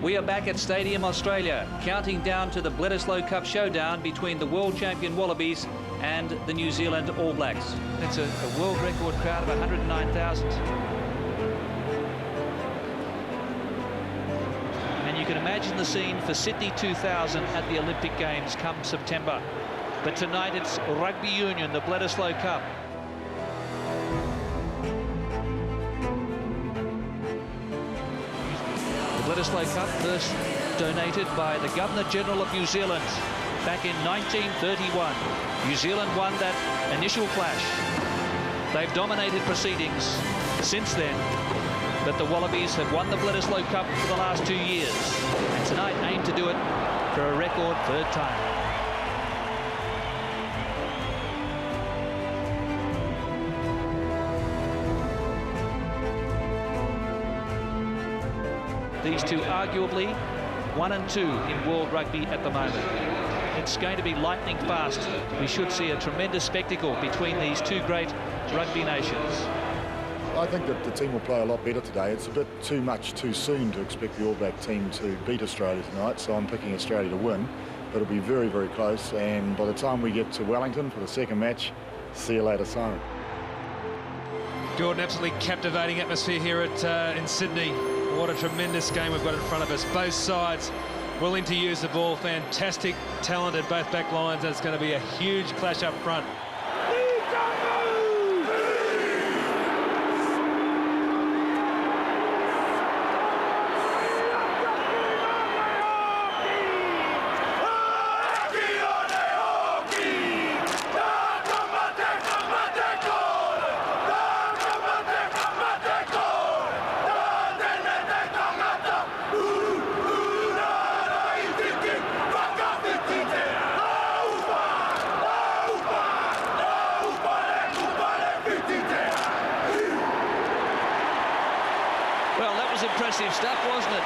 We are back at Stadium Australia, counting down to the Bledisloe Cup showdown between the world champion Wallabies and the New Zealand All Blacks. It's a world record crowd of 109,000. And you can imagine the scene for Sydney 2000 at the Olympic Games come September. But tonight it's Rugby Union, the Bledisloe Cup. Bledisloe Cup first donated by the Governor-General of New Zealand back in 1931. New Zealand won that initial clash. They've dominated proceedings since then, but the Wallabies have won the Bledisloe Cup for the last 2 years, and tonight aim to do it for a record third time. These two arguably 1 and 2 in world rugby at the moment. It's going to be lightning fast. We should see a tremendous spectacle between these two great rugby nations. I think that the team will play a lot better today. It's a bit too much too soon to expect the All Black team to beat Australia tonight, so I'm picking Australia to win. But it'll be very, very close, and by the time we get to Wellington for the second match, see you later, Simon. Jordan, absolutely captivating atmosphere here in Sydney. What a tremendous game we've got in front of us. Both sides willing to use the ball. Fantastic talent at both back lines, and it's going to be a huge clash up front. Impressive stuff, wasn't it?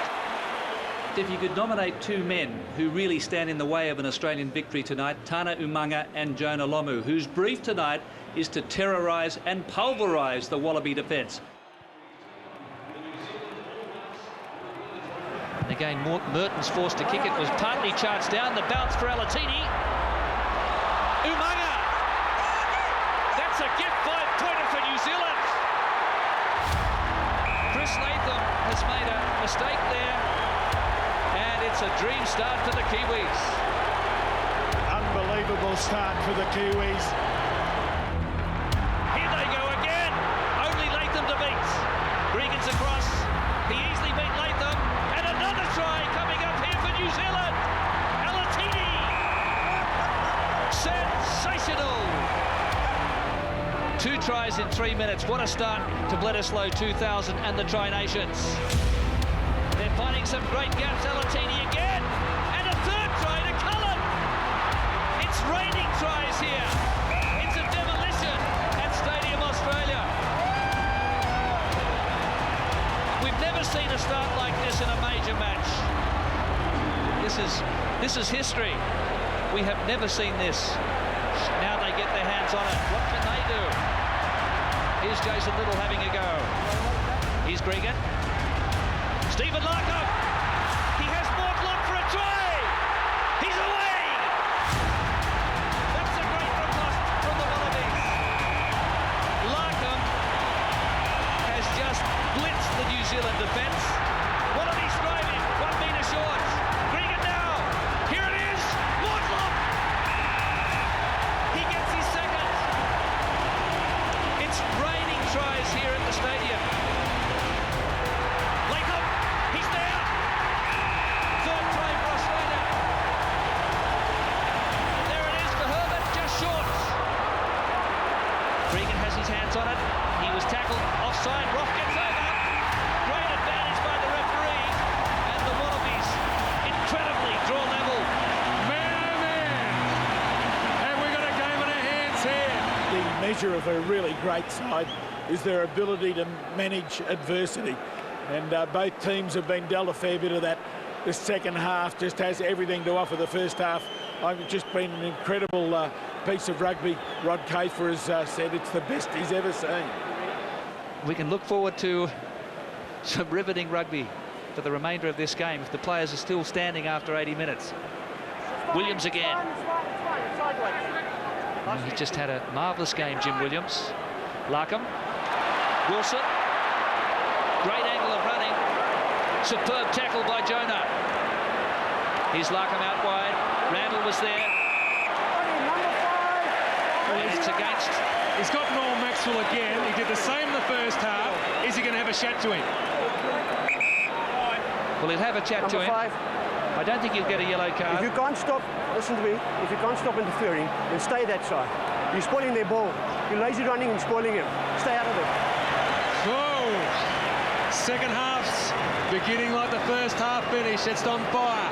If you could nominate two men who really stand in the way of an Australian victory tonight, Tana Umaga and Jonah Lomu, whose brief tonight is to terrorise and pulverise the Wallaby defence. And again, Merton's forced to kick it, was partly charged down, the bounce for Alatini. Umaga! That's a gift 5-pointer for New Zealand. Chris Latham has made a mistake there, and it's a dream start for the Kiwis. Unbelievable start for the Kiwis. Here they go again. Only Latham to beat. Gregan's across. He easily beat Latham, and another try coming up here for New Zealand. Alatini. Sensational. 2 tries in 3 minutes. What a start to Bledisloe 2000 and the Tri-Nations. They're finding some great gaps. Alatini again. And a third try to Cullen. It's raining tries here. It's a demolition at Stadium Australia. We've never seen a start like this in a major match. This is history. We have never seen this. Now they get their hands on it. What can they do? Here's Jason Little having a go. Here's Gregan. Stephen Larkham. He has Mortlock for a try. He's away. That's a great riposte from the Wallabies. Larkham has just blitzed the New Zealand defence. Wallabies driving 1 metre short. Gregan now. Here it is. Mortlock. He gets his second. It's raining tries here at the stadium. Latham, he's there. Third try for Australia. There it is for Herbert, just short. Gregan has his hands on it. He was tackled offside. Roth gets over. Great advantage by the referee. And the Wallabies incredibly draw level. Man, oh man. And we've got a game in our hands here. The measure of a really great side is their ability to manage adversity. And both teams have been dealt a fair bit of that. The second half just has everything to offer the first half. It's just been an incredible piece of rugby. Rod Kafer has said it's the best he's ever seen. We can look forward to some riveting rugby for the remainder of this game if the players are still standing after 80 minutes. Williams again. He just had a marvellous game, Jim Williams. Larkham. Wilson. Great angle of running. Superb tackle by Jonah. Here's Larkham out wide. Randall was there. It's against. He's got Noel Maxwell again. He did the same in the first half. Is he going to have a chat to him? Well, he'll have a chat to him. 5. I don't think he'll get a yellow card. If you can't stop, listen to me, if you can't stop interfering, then stay that side. You're spoiling their ball. You're lazy running and spoiling him. Stay out of it. Whoa! Second half's beginning like the first half finish. It's on fire.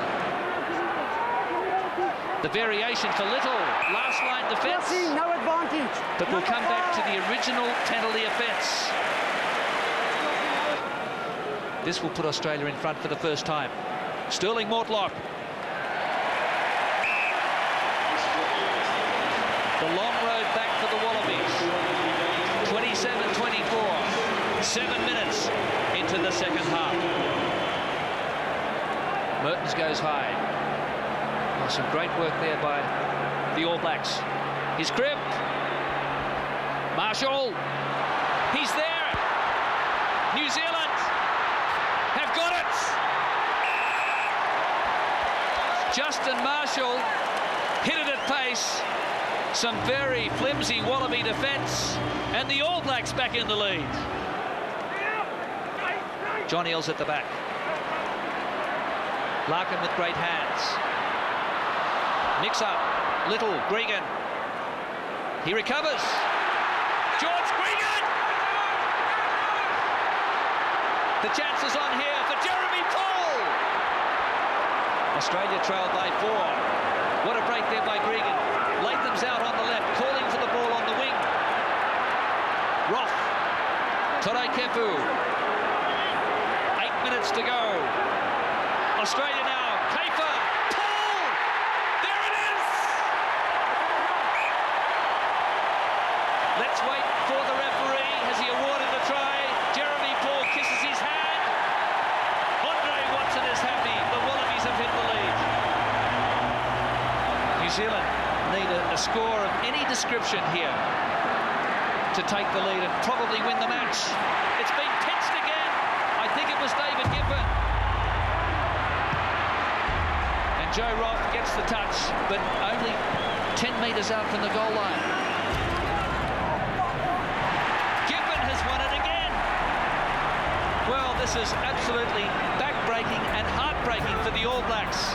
The variation for Little. Last line defence. No advantage. But we'll come back to the original penalty offence. This will put Australia in front for the first time. Stirling Mortlock. The long road back for the Wallabies. 27-24. 7 minutes into the second half. Mertens goes high. Oh, some great work there by the All Blacks. His grip. Marshall. He's there. New Zealand have got it. Justin Marshall hit it at pace. Some very flimsy Wallaby defence, and the All Blacks back in the lead. John Eales at the back. Larkham with great hands. Mix up. Little. Gregan. He recovers. George Gregan! The chance is on here for Jeremy Paul. Australia trailed by 4. What a break there by Gregan. Latham's out on the left, calling for the ball on the wing. Roth. Tore Kepu. 8 minutes to go. Australia now. Kafer. Paul! There it is! Let's wait for the referee. Has he awarded a try? Jeremy Paul kisses his hand. Andre Watson is happy. The Wallabies have hit the lead. New Zealand need a score of any description here to take the lead and probably win the match. It's been pinched again. I think it was David Giffen. And Joe Roth gets the touch, but only 10 metres out from the goal line. Giffen has won it again. Well, this is absolutely back-breaking and heart-breaking for the All Blacks.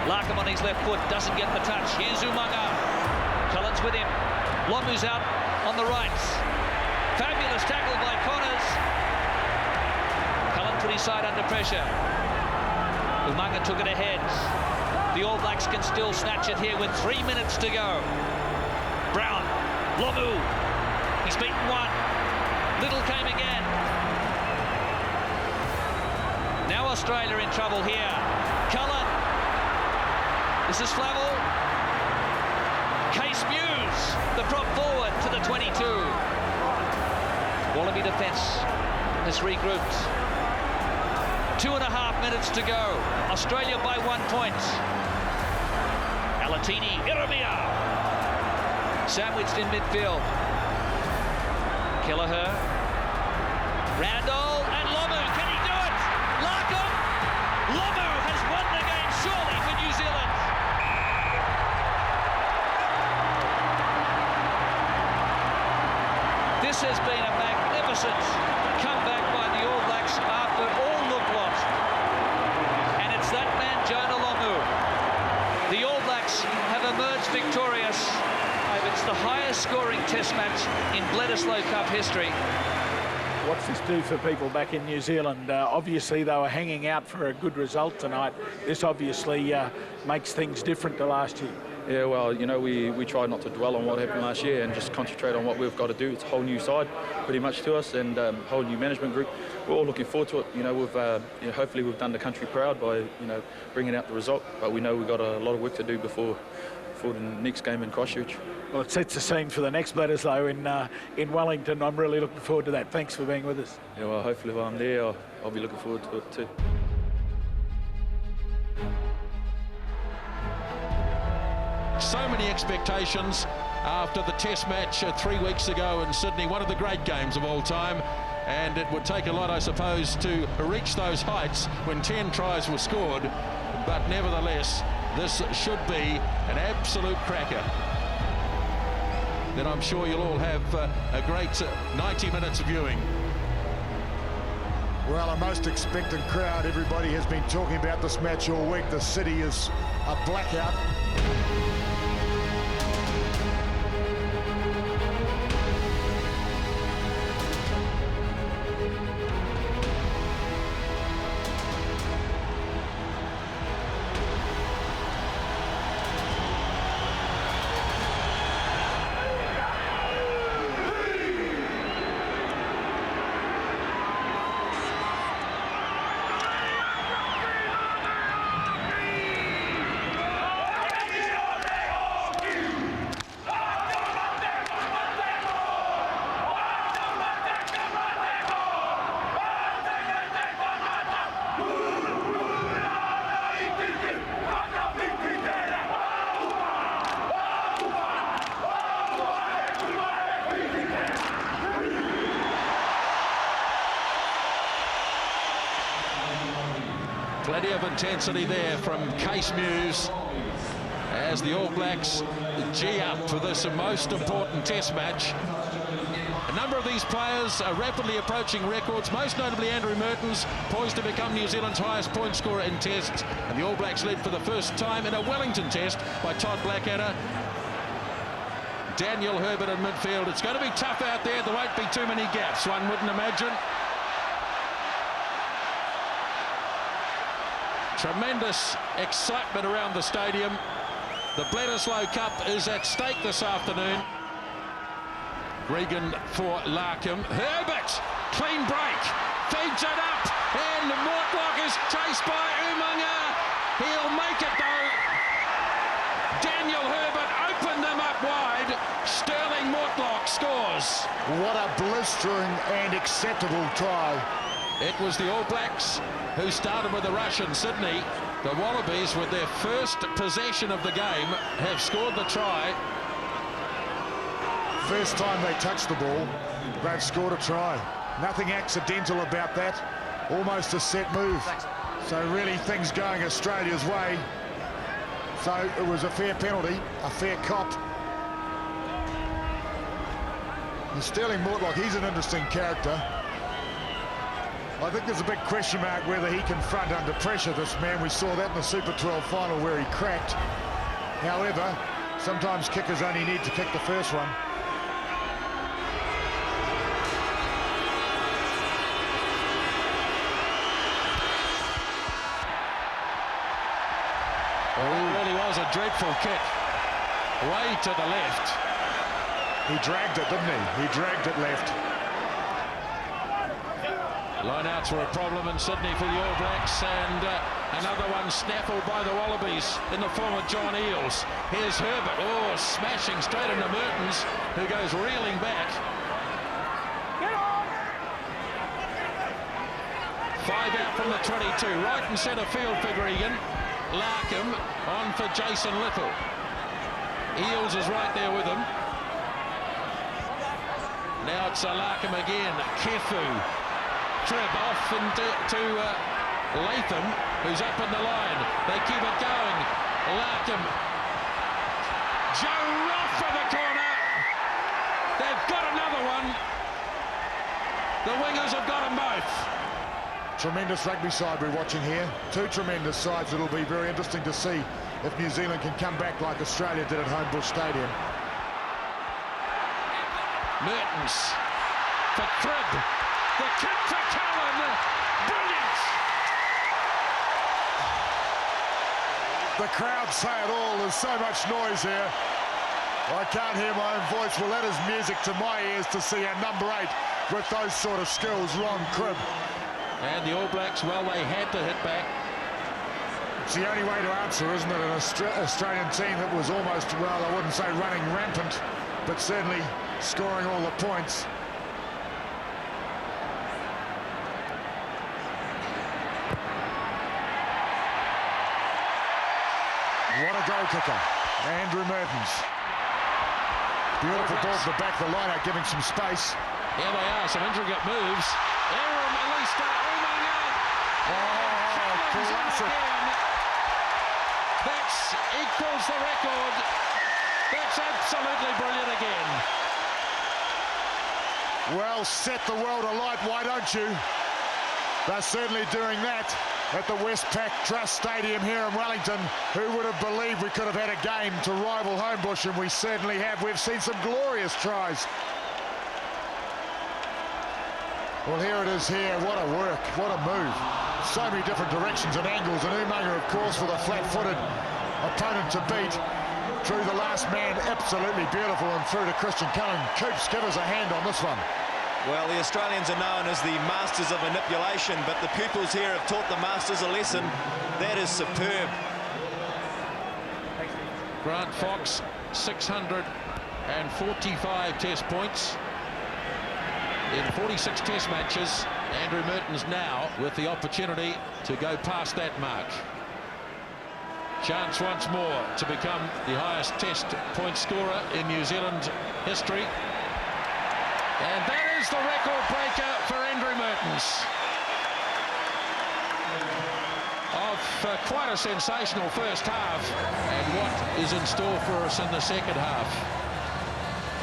Larkham on his left foot, doesn't get the touch. Here's Umaga. Cullen's with him. Lomu's out on the right. Fabulous tackle by Connors. Cullen put his side under pressure. Umaga took it ahead. The All Blacks can still snatch it here with 3 minutes to go. Brown. Lomu. He's beaten one. Little came again. Now Australia in trouble here. Cullen. This is Flavel. Case Muse, the prop forward to the 22. Wallaby defence has regrouped. 2.5 minutes to go. Australia by 1 point. Alatini, Iramia. Sandwiched in midfield. Kelleher. Randall and Lomu. Can he do it? Larkham. Lomu has won the game surely for New Zealand. This has been a magnificent comeback by the All Blacks after all look lost. And it's that man, Jonah Lomu. The All Blacks have emerged victorious. It's the highest scoring test match in Bledisloe Cup history. What's this do for people back in New Zealand? Obviously, they were hanging out for a good result tonight. This obviously makes things different to last year. Yeah, well, you know, we try not to dwell on what happened last year and just concentrate on what we've got to do. It's a whole new side, pretty much, to us, and a whole new management group. We're all looking forward to it. You know, hopefully we've done the country proud by, bringing out the result. But we know we've got a lot of work to do before the next game in Christchurch. Well, it sets the scene for the next Bledisloe in Wellington. I'm really looking forward to that. Thanks for being with us. Yeah, well, hopefully while I'm there, I'll be looking forward to it too. So many expectations after the test match 3 weeks ago in Sydney, one of the great games of all time, and it would take a lot, I suppose, to reach those heights when 10 tries were scored, but nevertheless this should be an absolute cracker that I'm sure you'll all have a great 90 minutes of viewing. Well, a most expectant crowd. Everybody has been talking about this match all week. The city is a blackout. Plenty of intensity there from Case Muse as the All Blacks gee up for this most important test match. A number of these players are rapidly approaching records, most notably Andrew Mertens, poised to become New Zealand's highest point scorer in tests, and the All Blacks led for the first time in a Wellington test by Todd Blackadder. Daniel Herbert in midfield. It's going to be tough out there. There won't be too many gaps, one wouldn't imagine. Tremendous excitement around the stadium. The Bledisloe Cup is at stake this afternoon. Gregan for Larkham. Herbert, clean break, feeds it up, and Mortlock is chased by Umaga. He'll make it though. Daniel Herbert opened them up wide. Stirling Mortlock scores. What a blistering and acceptable try. It was the All Blacks who started with a rush in Sydney. The Wallabies, with their first possession of the game, have scored the try. First time they touched the ball, they've scored a try. Nothing accidental about that. Almost a set move. So really things going Australia's way. So it was a fair penalty, a fair cop. And Stirling Mortlock, he's an interesting character. I think there's a big question mark whether he can front under pressure, this man. We saw that in the Super 12 final where he cracked. However, sometimes kickers only need to kick the first one. Well, it really was a dreadful kick. Way to the left. He dragged it, didn't he? He dragged it left. Lineouts were a problem in Sydney for the All Blacks, and another one snaffled by the Wallabies in the form of John Eales. Here's Herbert, oh, smashing straight into Mertens, who goes reeling back. Get on! 5 out from the 22, right in centre field for Gregan. Larkham on for Jason Little. Eales is right there with him. Now it's Larkham again, Kefu. Trib off into Latham, who's up in the line. They keep it going. Larkham. Joe Roth for the corner. They've got another one. The wingers have got them both. Tremendous rugby side we're watching here. Two tremendous sides. It'll be very interesting to see if New Zealand can come back like Australia did at Homebush Stadium. Mertens for Trib. The kick for Cullen, brilliant! The crowd say it all, there's so much noise here. I can't hear my own voice. Well, that is music to my ears to see a number 8 with those sort of skills, Ron Cribb. And the All Blacks, well, they had to hit back. That's the only way to answer, isn't it? An Australian team that was almost, well, I wouldn't say running rampant, but certainly scoring all the points. What a goal kicker, Andrew Mertens. Beautiful ball to the back of the line out, giving some space. Here they are, some intricate moves. Classic. That equals the record. That's absolutely brilliant again. Well, set the world alight, why don't you? They're certainly doing that at the Westpac Trust Stadium here in Wellington. Who would have believed we could have had a game to rival Homebush, and we certainly have. We've seen some glorious tries. Well, here it is here. What a work, what a move. So many different directions and angles, and Umaga, of course, with a flat-footed opponent to beat. Through the last man, absolutely beautiful, and through to Christian Cullen. Coops, give us a hand on this one. Well, the Australians are known as the masters of manipulation, but the pupils here have taught the masters a lesson. That is superb. Grant Fox, 645 test points in 46 test matches. Andrew Mertens now with the opportunity to go past that mark. Chance once more to become the highest test point scorer in New Zealand history. And that is the record breaker for Andrew Mertens. Of quite a sensational first half, and what is in store for us in the second half.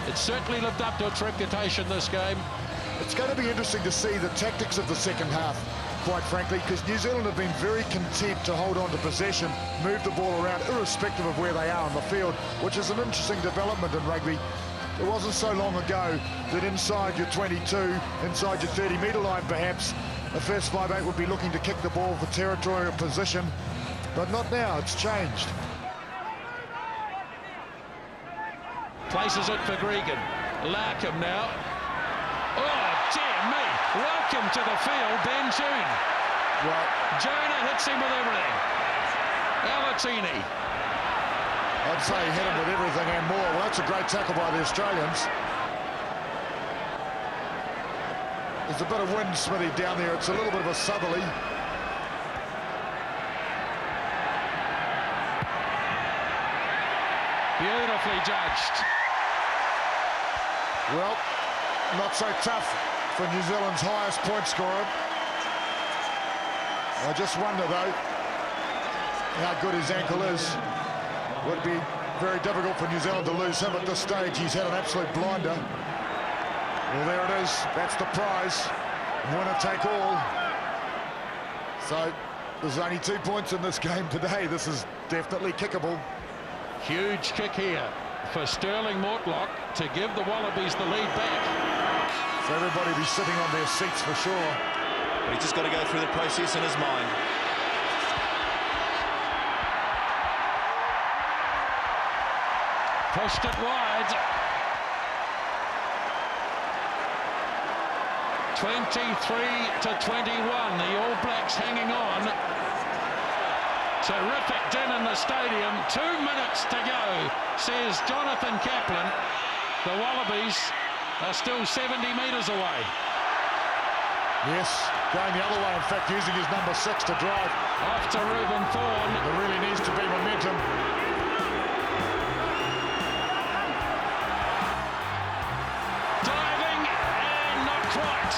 It certainly lived up to its reputation, this game. It's going to be interesting to see the tactics of the second half, quite frankly, because New Zealand have been very content to hold on to possession, move the ball around, irrespective of where they are on the field, which is an interesting development in rugby. It wasn't so long ago that inside your 22, inside your 30-metre line perhaps, the first 5/8 would be looking to kick the ball for territorial position, but not now. It's changed. Places it for Gregan. Larkham now. Oh, dear me. Welcome to the field, Ben June. Well, Jonah hits him with everything. Alatini. I'd say he hit him with everything and more. Well, that's a great tackle by the Australians. There's a bit of wind, Smithy, down there. It's a little bit of a southerly. Beautifully judged. Well, not so tough for New Zealand's highest point scorer. I just wonder, though, how good his ankle is. Would be very difficult for New Zealand to lose him at this stage. He's had an absolute blinder. Well, there it is. That's the prize. Winner take all. So there's only 2 points in this game today. This is definitely kickable. Huge kick here for Stirling Mortlock to give the Wallabies the lead back. So everybody be sitting on their seats for sure. He's just got to go through the process in his mind. Pushed it wide. 23-21. The All Blacks hanging on. Terrific din in the stadium. 2 minutes to go, says Jonathan Kaplan. The Wallabies are still 70 metres away. Yes, going the other way, in fact, using his number 6 to drive. Off to Reuben Thorne. There really needs to be momentum. Diving, and not quite.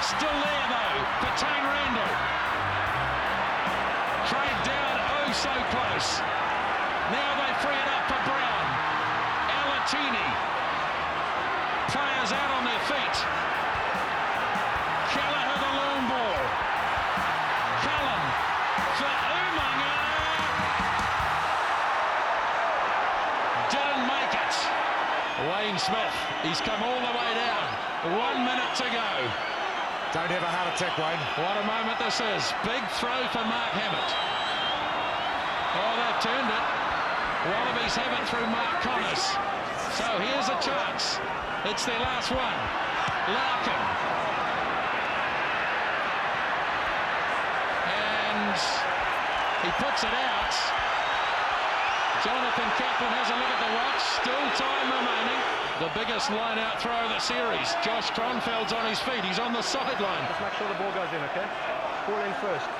Still there, though, for Tane Randall. Trade down, oh so close. Now they free it up for Brown. Alatini. Players out on their feet. Kelleher the long ball. Cullen for Umaga. Didn't make it. Wayne Smith, he's come all the way down. 1 minute to go. Don't have a heart attack, Wayne. What a moment this is. Big throw for Mark Hammett. Oh, they've turned it. Wallabies have it through Mark Connors. So here's a chance. It's their last one. Larkham. And He puts it out. Jonathan Kaplan has a look at the watch. Still time remaining. The biggest line-out throw of the series. Josh Kronfeld's on his feet. He's on the sideline. Just make sure the ball goes in, okay? Ball in first.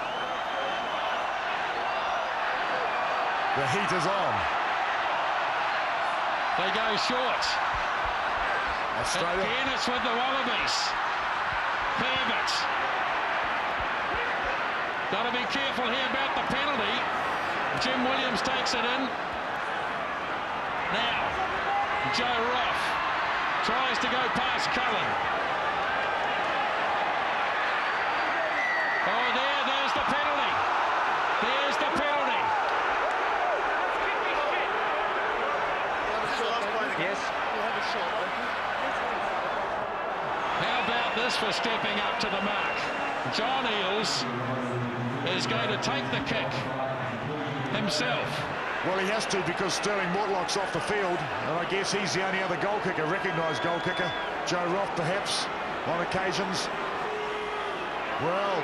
The heat is on. They go short. Australia. Again, it's with the Wallabies. Herbert. Got to be careful here about the penalty. Jim Williams takes it in. Now, Joe Roth tries to go past Cullen. Oh, there's the penalty. There's the penalty. Yes. How about this for stepping up to the mark? John Eales is going to take the kick himself. Well, he has to because Stirling Mortlock's off the field, and I guess he's the only other goal kicker, recognised goal kicker. Joe Roth, perhaps, on occasions. Well,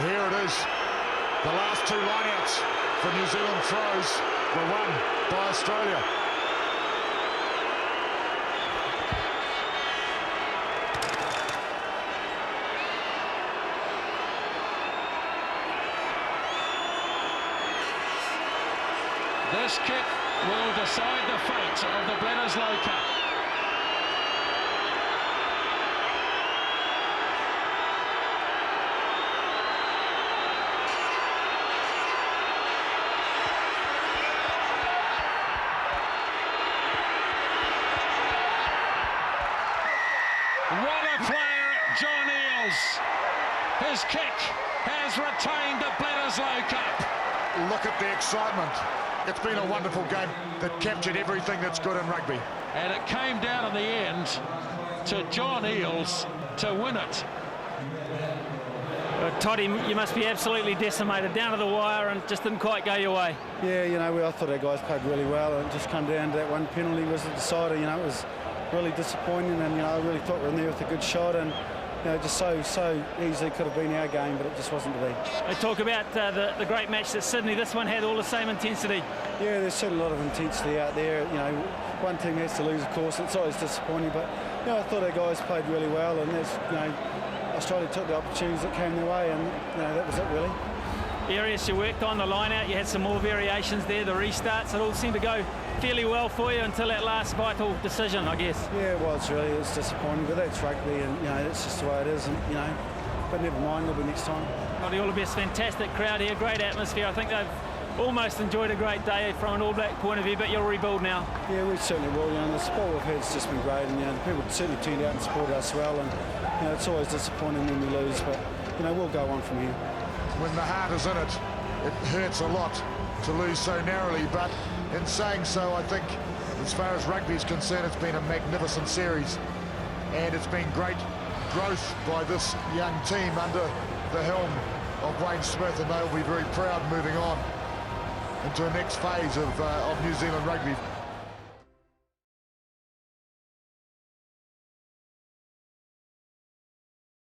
here it is. The last two lineouts for New Zealand throws were won by Australia. This kick will decide the fate of the Bledisloe Cup. What a player, John Eales. His kick has retained the Bledisloe Cup. Look at the excitement. It's been a wonderful game that captured everything that's good in rugby. And it came down in the end to John Eales to win it. Toddy, you must be absolutely decimated, down to the wire, and just didn't quite go your way. Yeah, you know, I thought our guys played really well, and it just come down to that one penalty was the decider. You know, it was really disappointing, and you know, I really thought we were in there with a good shot, and you know, just so easily could have been our game, but it just wasn't to be. They talk about the great match that Sydney. This one had all the same intensity. Yeah, there's certainly a lot of intensity out there. You know, one team has to lose, of course. It's always disappointing, but you know, I thought our guys played really well, and there's, you know, Australia took the opportunities that came their way, and you know, that was it really. Areas you worked on the line out, you had some more variations there, the restarts, it all seemed to go fairly well for you until that last vital decision, I guess. Yeah, it was really. It was disappointing, but that's rugby, and you know, that's just the way it is, and you know, but never mind, there'll be next time. Well, the All Best, fantastic crowd here, great atmosphere. I think they've almost enjoyed a great day from an All Black point of view, but you'll rebuild now. Yeah, we certainly will. You know, the support we've had has just been great, and you know, the people certainly tuned out and supported us well, and you know, it's always disappointing when we lose, but you know, we'll go on from here. When the heart is in it, it hurts a lot to lose so narrowly, but in saying so, I think as far as rugby is concerned, it's been a magnificent series, and it's been great growth by this young team under the helm of Wayne Smith, and they'll be very proud moving on into the next phase of New Zealand rugby.